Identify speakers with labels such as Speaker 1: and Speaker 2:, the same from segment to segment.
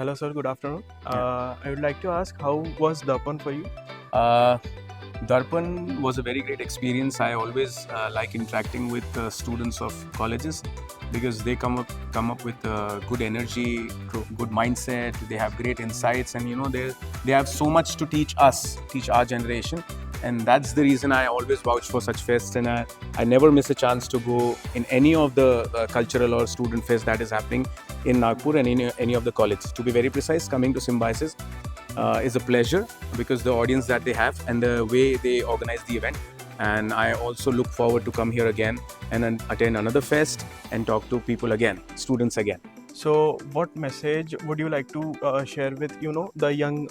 Speaker 1: Hello, sir. Good afternoon. I would like to ask, how was Darpan for you?
Speaker 2: Uh, Darpan was a very great experience. I always like interacting with students of colleges because they come up with good energy, good mindset. They have great insights, and they have so much to teach us, teach our generation. And that's the reason I always vouch for such fests, and I never miss a chance to go in any of the cultural or student fest that is happening in Nagpur and in any of the colleges. To be very precise, coming to Symbiosis is a pleasure because the audience that they have and the way they organize the event. And I also look forward to come here again and then attend another fest and talk to people again, students again.
Speaker 1: So, what message would you like to share with the young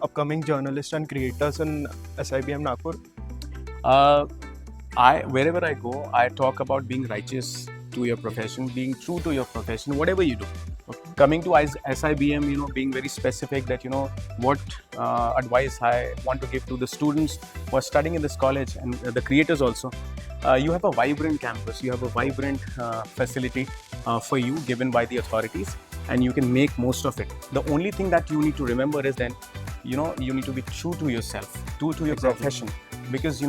Speaker 1: upcoming journalists and creators in SIBM Nagpur?
Speaker 2: Uh, Wherever I go, I talk about being righteous to your profession, being true to your profession, whatever you do. Okay. Coming to SIBM, being very specific that what advice I want to give to the students who are studying in this college and the creators also. You have a vibrant campus, you have a vibrant facility for you given by the authorities, and you can make most of it. The only thing that you need to remember is then, you need to be true to yourself, true to your profession, because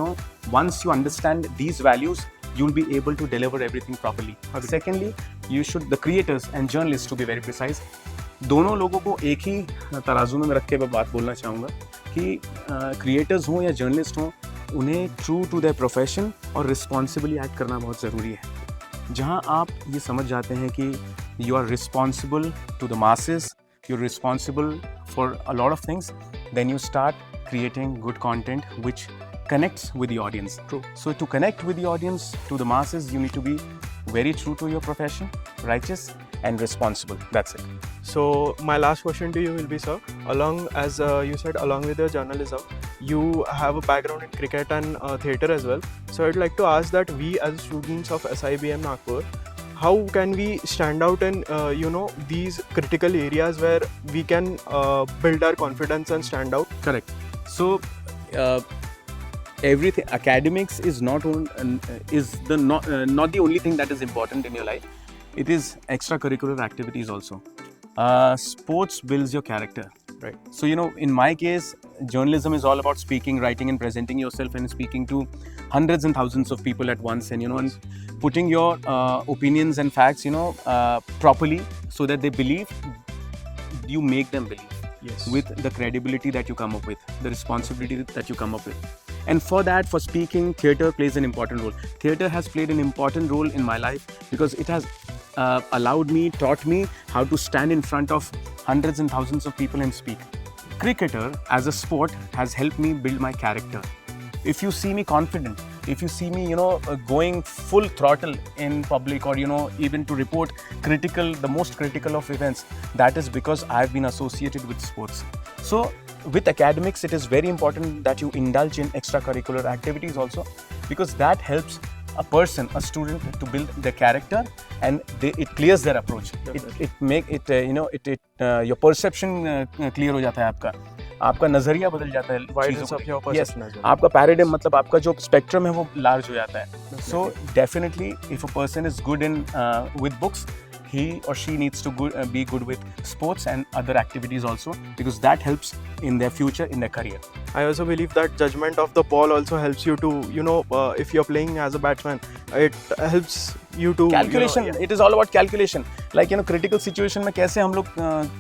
Speaker 2: once you understand these values, you'll be able to deliver everything properly. Secondly, the creators and journalists, to be very precise, दोनों लोगों को एक ही तराजू में रख के मैं बात बोलना चाहूँगा कि क्रिएटर्स हों या जर्नलिस्ट हों, उन्हें ट्रू टू देयर प्रोफेशन और रिस्पॉन्सिबली एक्ट करना बहुत ज़रूरी है. जहाँ आप ये समझ जाते हैं कि you are responsible to the masses, you're responsible for a lot of things, then you start creating good content which connects with the audience.
Speaker 1: True.
Speaker 2: So to connect with the audience, to the masses, you need to be very true to your profession, righteous and responsible. That's it.
Speaker 1: So, my last question to you will be, sir, along as you said, along with your journalism, you have a background in cricket and theatre as well. So, I'd like to ask that we as students of SIBM Nagpur, how can we stand out in these critical areas where we can build our confidence and stand out?
Speaker 2: Correct. So everything academics is not the only thing that is important in your life. It is extracurricular activities also. Sports builds your character.
Speaker 1: Right.
Speaker 2: So in my case, journalism is all about speaking, writing and presenting yourself and speaking to hundreds and thousands of people at once, and and putting your opinions and facts properly so that they believe, you make them believe.
Speaker 1: Yes.
Speaker 2: With the credibility that you come up with, the responsibility that you come up with. And for that, for speaking, theatre plays an important role. Theatre has played an important role in my life because it has taught me how to stand in front of hundreds and thousands of people and speak. Cricketer as a sport has helped me build my character. If you see me confident, if you see me, going full throttle in public, or even to report the most critical of events, that is because I've been associated with sports. So with academics, it is very important that you indulge in extracurricular activities also, because that helps a person, a student, to build their character, and it clears their approach. Your perception clear हो जाता है आपका नजरिया बदल जाता है चीजों को. Yes, आपका paradigm, मतलब आपका जो spectrum है वो large हो जाता है. So definitely, if a person is good in with books, he or she needs to be good with sports and other activities also, because that helps in their future, in their career.
Speaker 1: I also believe that judgment of the ball also helps you to, if you're playing as a batsman, it helps you to
Speaker 2: calculation. It is all about calculation. Like critical situation में कैसे हम लोग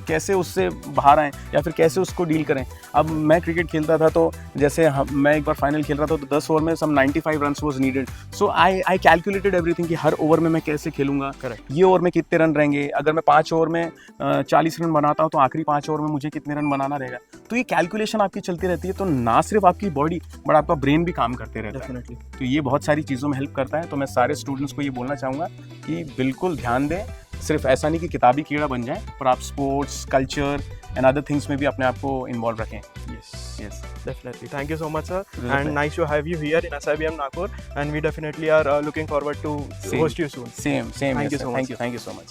Speaker 2: कैसे उससे बाहर आएं या फिर कैसे उसको डील करें. अब मैं क्रिकेट खेलता था तो जैसे मैं एक बार फाइनल खेल रहा था तो 10 ओवर में some 95 runs was needed. So I calculated everything कि हर ओवर में मैं कैसे खेलूंगा.
Speaker 1: Correct.
Speaker 2: ये ओवर में कितने रन रहेंगे, अगर मैं 5 ओवर में 40 रन बनाता हूँ तो आखिरी 5 ओवर में मुझे कितने रन बनाना रहेगा. तो ये कैलकुलेशन आपकी चलती रहती है, तो ना सिर्फ आपकी बॉडी बट आपका ब्रेन भी काम करते रहता है. तो ये बहुत सारी चीज़ों में हेल्प करता है. तो मैं सारे स्टूडेंट्स को ये बोलना चाहूँगा कि बिल्कुल ध्यान दें. सिर्फ ऐसा नहीं कि किताबी कीड़ा बन जाए, पर आप sports, culture and other things में भी अपने आप को इन्वॉल्व रखें.
Speaker 1: Yes, definitely. Thank you so much, sir. And nice to have you here in SIBM Nagpur. And we definitely are looking forward to host you soon.
Speaker 2: Same.
Speaker 1: Thank you so much.
Speaker 2: Thank you so much.